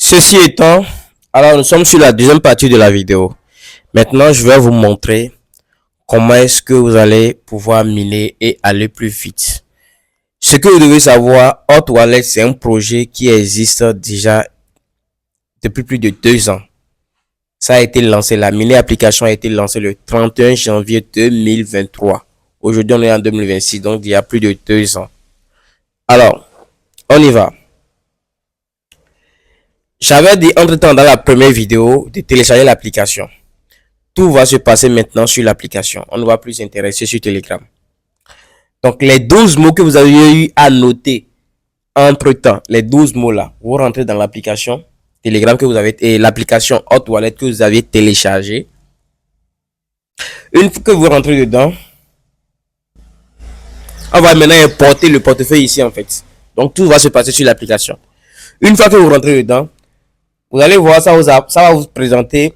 Ceci étant, alors nous sommes sur la deuxième partie de la vidéo. Maintenant, je vais vous montrer comment est-ce que vous allez pouvoir miner et aller plus vite. Ce que vous devez savoir, Hot Wallet, c'est un projet qui existe déjà depuis plus de 2 ans. Ça a été lancé, la mini application a été lancée le 31 janvier 2023. Aujourd'hui, on est en 2026, donc il y a plus de 2 ans. Alors, on y va. J'avais dit entre-temps dans la première vidéo de télécharger l'application. Tout va se passer maintenant sur l'application. On ne va plus s'intéresser sur Telegram. Donc, les 12 mots que vous avez eu à noter entre-temps, les 12 mots là, vous rentrez dans l'application Telegram que vous avez et l'application Hot Wallet que vous avez téléchargée. Une fois que vous rentrez dedans, on va maintenant importer le portefeuille ici en fait. Donc, tout va se passer sur l'application. Une fois que vous rentrez dedans, vous allez voir, ça va vous présenter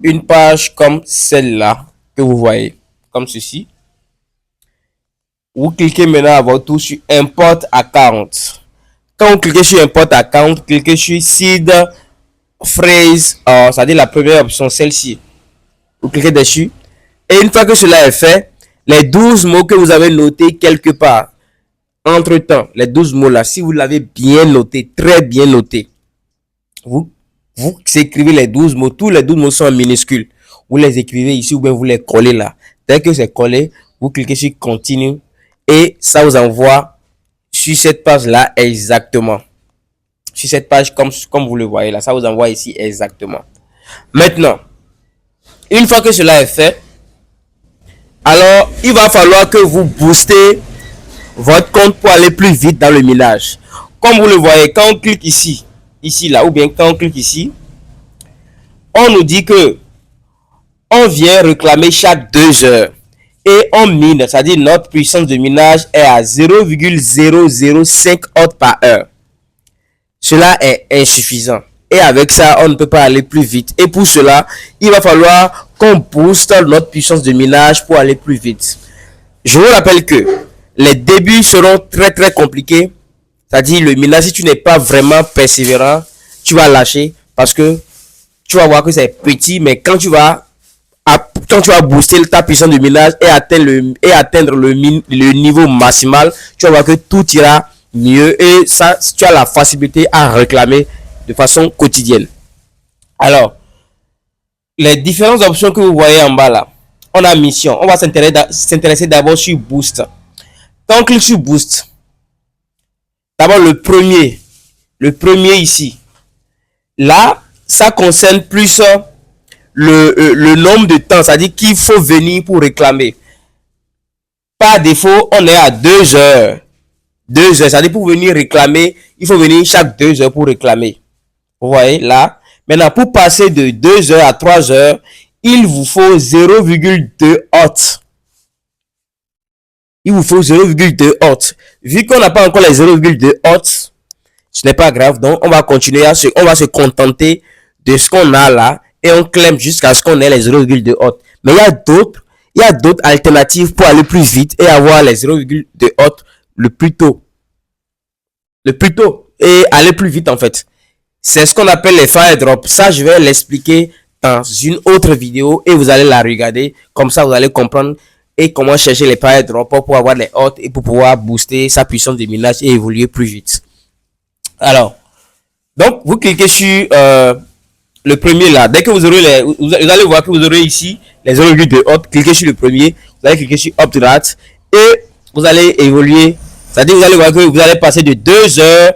une page comme celle-là que vous voyez, comme ceci. Vous cliquez maintenant à votre tour sur Import Account. Quand vous cliquez sur Import Account, cliquez sur Seed Phrase, c'est-à-dire la première option, celle-ci. Vous cliquez dessus. Et une fois que cela est fait, les 12 mots que vous avez notés quelque part, entre-temps, les 12 mots là, si vous l'avez bien noté, très bien noté, vous écrivez les 12 mots, tous les 12 mots sont en minuscules. Vous les écrivez ici ou bien vous les collez là. Dès que c'est collé, vous cliquez sur Continue et ça vous envoie sur cette page là exactement. Sur cette page comme vous le voyez là, ça vous envoie ici exactement. Maintenant, une fois que cela est fait, alors il va falloir que vous boostez votre compte pour aller plus vite dans le minage. Comme vous le voyez, quand on clique ici là, ou bien quand on clique ici, on nous dit que on vient réclamer chaque 2 heures et on mine, c'est-à-dire notre puissance de minage est à 0,005 watts par heure. Cela est insuffisant et avec ça on ne peut pas aller plus vite, et pour cela il va falloir qu'on booste notre puissance de minage pour aller plus vite. Je vous rappelle que les débuts seront très compliqués, c'est-à-dire le minage, si tu n'es pas vraiment persévérant, tu vas lâcher parce que tu vas voir que c'est petit, mais quand tu vas booster ta puissance de minage et atteindre le niveau maximal, tu vas voir que tout ira mieux et ça, tu as la facilité à réclamer de façon quotidienne. Alors, les différentes options que vous voyez en bas là, on a mission. On va s'intéresser d'abord sur Boost. Quand on clique sur Boost, d'abord le premier ici, là, ça concerne plus le nombre de temps, c'est-à-dire qu'il faut venir pour réclamer. Par défaut, on est à 2 heures. 2 heures, c'est-à-dire pour venir réclamer, il faut venir chaque 2 heures pour réclamer. Vous voyez là. Maintenant, pour passer de 2 heures à 3 heures, il vous faut 0,2 watts. Il vous faut 0,2 watts. Vu qu'on n'a pas encore les 0,2 watts, ce n'est pas grave. Donc, on va continuer on va se contenter de ce qu'on a là et on clame jusqu'à ce qu'on ait les 0,2 watts. Mais il y a d'autres alternatives pour aller plus vite et avoir les 0,2 watts le plus tôt. Et aller plus vite en fait. C'est ce qu'on appelle les fire drops. Ça, je vais l'expliquer dans une autre vidéo et vous allez la regarder. Comme ça, vous allez comprendre et comment chercher les fire drops pour avoir les hôtes et pour pouvoir booster sa puissance de minage et évoluer plus vite. Alors, donc, vous cliquez sur le premier là. Dès que vous aurez vous allez voir que vous aurez ici les 0,2 hôtes. Cliquez sur le premier. Vous allez cliquer sur Updraft et vous allez évoluer. C'est-à-dire, vous allez voir que vous allez passer de 2 heures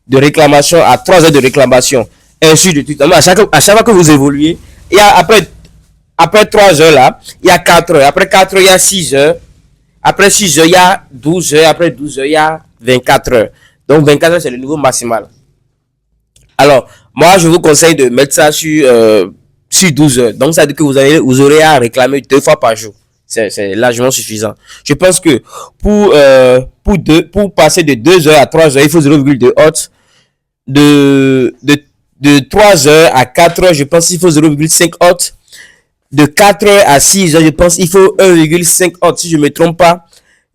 de réclamation à 3 heures de réclamation. Ainsi de suite. À chaque fois que vous évoluez, il y a après 3 heures là, il y a 4 heures. Après 4 heures, il y a 6 heures. Après 6 heures, il y a 12 heures. Après 12 heures, il y a 24 heures. Donc 24 heures, c'est le niveau maximal. Alors, moi, je vous conseille de mettre ça sur 12 heures. Donc, ça veut dire que vous aurez à réclamer 2 fois par jour. C'est largement suffisant. Je pense que pour passer de 2 heures à 3 heures, il faut 0,2 watts. De 3 heures à 4 heures, je pense qu'il faut 0,5 watts. De 4 heures à 6 heures, je pense qu'il faut 1,5 watts, si je ne me trompe pas.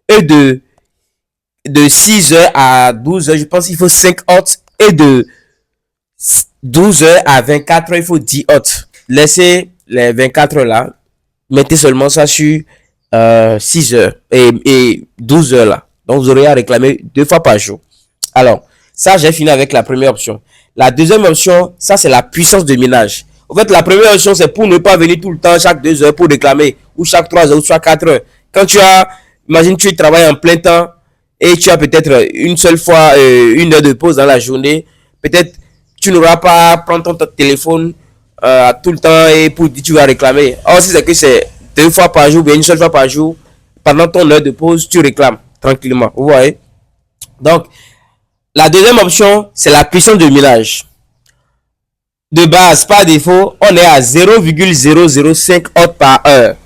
Et de 6 heures à 12 heures, je pense qu'il faut 5 watts. Et de 12 heures à 24 heures, il faut 10 autres. Laissez les 24 heures là. Mettez seulement ça sur 6 heures et 12 heures là. Donc, vous aurez à réclamer 2 fois par jour. Alors, ça, j'ai fini avec la première option. La deuxième option, ça, c'est la puissance de minage. En fait, la première option, c'est pour ne pas venir tout le temps, chaque 2 heures pour réclamer, ou chaque 3 heures, ou chaque 4 heures. Quand tu as, imagine, tu travailles en plein temps et tu as peut-être une seule fois 1 heure de pause dans la journée. Peut-être tu n'auras pas à prendre ton téléphone tout le temps et pour dire tu vas réclamer. Or, si c'est que c'est 2 fois par jour, bien une seule fois par jour, pendant ton heure de pause, tu réclames tranquillement. Vous voyez? Donc, la deuxième option, c'est la puissance de minage. De base, par défaut, on est à 0,005 watts par heure.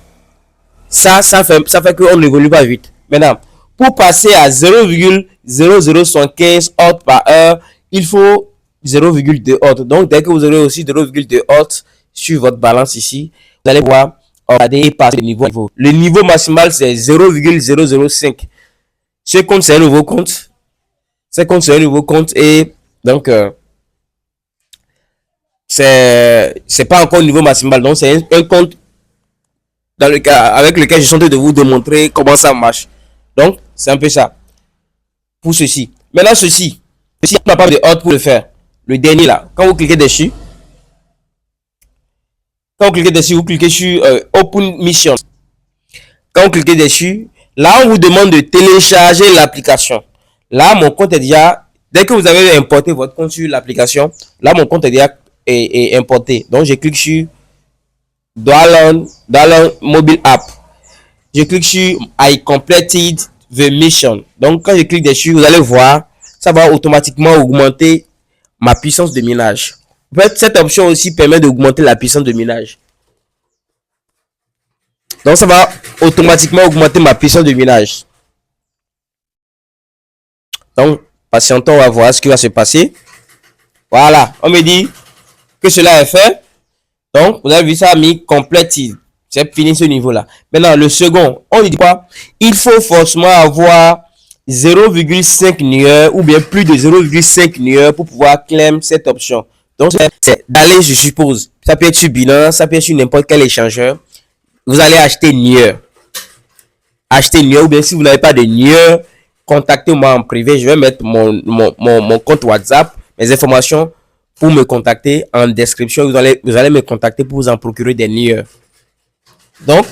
Ça fait qu'on n'évolue pas vite. Maintenant, pour passer à 0,0075 watts par heure, il faut 0,2 watts. Donc, dès que vous aurez aussi 0,2 watts sur votre balance ici, vous allez pouvoir regarder et passer le niveau. Le niveau maximal, c'est 0,005. Ce compte, c'est un nouveau compte. Ce compte, c'est un nouveau compte et donc, c'est pas encore au niveau maximal. Donc, c'est un compte dans le cas avec lequel je suis en train de vous démontrer comment ça marche. Donc, c'est un peu ça. Pour ceci. Maintenant, ceci on n'a pas de hot pour le faire. Le dernier là, quand vous cliquez dessus, vous cliquez sur Open Mission. Quand vous cliquez dessus, là, on vous demande de télécharger l'application. Là, mon compte est déjà, dès que vous avez importé votre compte sur l'application, là, mon compte est déjà est importé. Donc, je clique sur Download Mobile App. Je clique sur I completed the mission. Donc, quand je clique dessus, vous allez voir, ça va automatiquement augmenter ma puissance de minage. En fait, cette option aussi permet d'augmenter la puissance de minage. Donc, ça va automatiquement augmenter ma puissance de minage. Donc, patientons, on va voir ce qui va se passer. Voilà, on me dit que cela est fait. Donc, vous avez vu ça mis completed. C'est fini ce niveau-là. Maintenant, le second, on dit quoi? Il faut forcément avoir 0,5 nueur ou bien plus de 0,5 nueur pour pouvoir claim cette option. Donc, c'est d'aller, je suppose, ça peut être sur Binance, ça peut être sur n'importe quel échangeur. Vous allez acheter nueur. Acheter nueur ou bien si vous n'avez pas de nueur, contactez-moi en privé. Je vais mettre mon compte WhatsApp, mes informations pour me contacter en description. Vous allez me contacter pour vous en procurer des nueurs. Donc,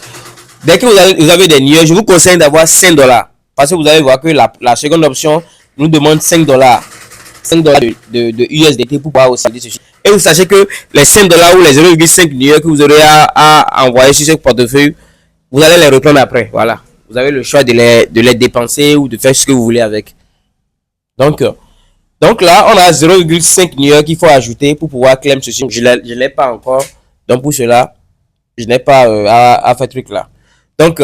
dès que vous avez des nueurs, je vous conseille d'avoir 5 $. Parce que vous allez voir que la seconde option nous demande 5 $. 5 $ de USDT pour pouvoir aussi ceci. Et vous sachez que les 5 $ ou les 0,5 nueurs que vous aurez à envoyer sur ce portefeuille, vous allez les reprendre après. Voilà. Vous avez le choix de les dépenser ou de faire ce que vous voulez avec. Donc là, on a 0,5 nueurs qu'il faut ajouter pour pouvoir claim ceci. Je ne l'ai pas encore. Donc pour cela, je n'ai pas à faire truc là. Donc,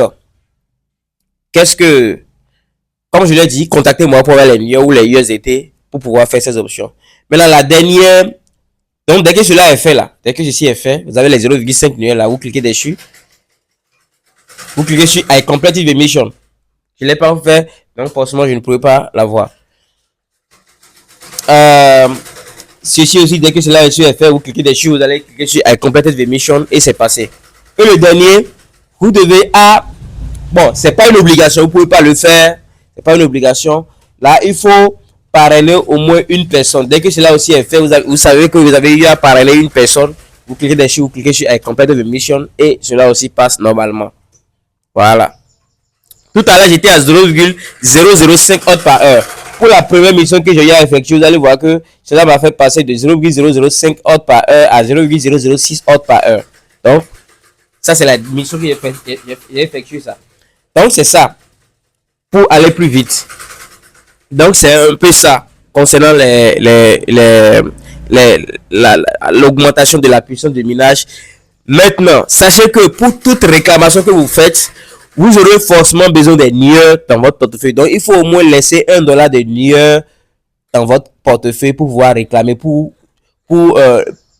comme je l'ai dit, contactez-moi pour avoir les nueurs ou les USDT pour pouvoir faire ces options. Maintenant, la dernière, donc dès que cela est fait là, dès que ceci est fait, vous avez les 0,5 nueurs là, vous cliquez dessus. Vous cliquez sur I completed the mission. Je ne l'ai pas fait, donc forcément je ne pourrais pas l'avoir. Ceci aussi, dès que cela est fait, vous cliquez dessus, vous allez cliquer sur I completed the mission et c'est passé. Et le dernier, vous devez bon, c'est pas une obligation, vous pouvez pas le faire, c'est pas une obligation. Là, il faut parrainer au moins une personne. Dès que cela aussi est fait, vous savez que vous avez eu à parrainer une personne. Vous cliquez dessus, vous cliquez sur I completed the mission et cela aussi passe normalement. Voilà. Tout à l'heure, j'étais à 0,005 watts par heure. Pour la première mission que j'ai eu à effectuer, vous allez voir que cela m'a fait passer de 0,005 watts par heure à 0,006 watts par heure. Donc, ça, c'est la mission que j'ai effectuée, ça. Donc, c'est ça. Pour aller plus vite. Donc, c'est un peu ça concernant l'augmentation de la puissance de minage. Maintenant, sachez que pour toute réclamation que vous faites, vous aurez forcément besoin des nueurs dans votre portefeuille. Donc, il faut au moins laisser 1 $ de nueurs dans votre portefeuille pour pouvoir réclamer pour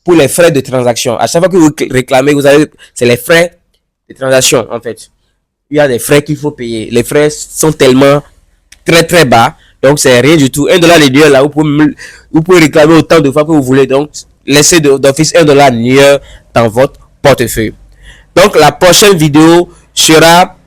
les frais de transaction. À chaque fois que vous réclamez, c'est les frais de transaction, en fait. Il y a des frais qu'il faut payer. Les frais sont tellement très, très bas. Donc, c'est rien du tout. 1 $ de nueurs, là, vous pouvez réclamer autant de fois que vous voulez. Donc, laisser d'office $1 annuel dans votre portefeuille. Donc la prochaine vidéo sera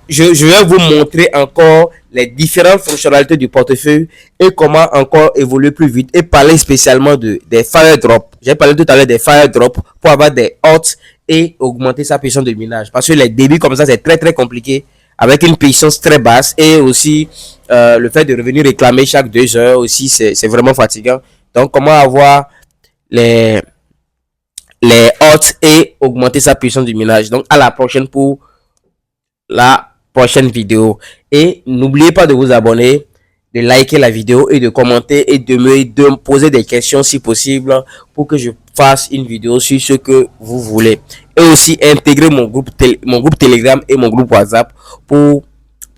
je vais vous montrer encore les différentes fonctionnalités du portefeuille et comment encore évoluer plus vite et parler spécialement des fire drops. J'ai parlé tout à l'heure des fire drops pour avoir des odds et augmenter sa puissance de minage, parce que les débits comme ça c'est très compliqué avec une puissance très basse, et aussi le fait de revenir réclamer chaque 2 heures aussi c'est vraiment fatigant. Donc comment avoir les odds et augmenter sa puissance de minage. Donc à la prochaine pour la prochaine vidéo, et n'oubliez pas de vous abonner, de liker la vidéo et de commenter et de me poser des questions si possible pour que je fasse une vidéo sur ce que vous voulez, et aussi intégrer mon groupe Telegram et mon groupe WhatsApp pour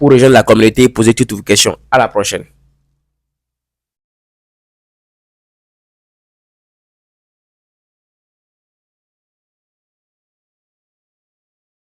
rejoindre la communauté et poser toutes vos questions. À la prochaine.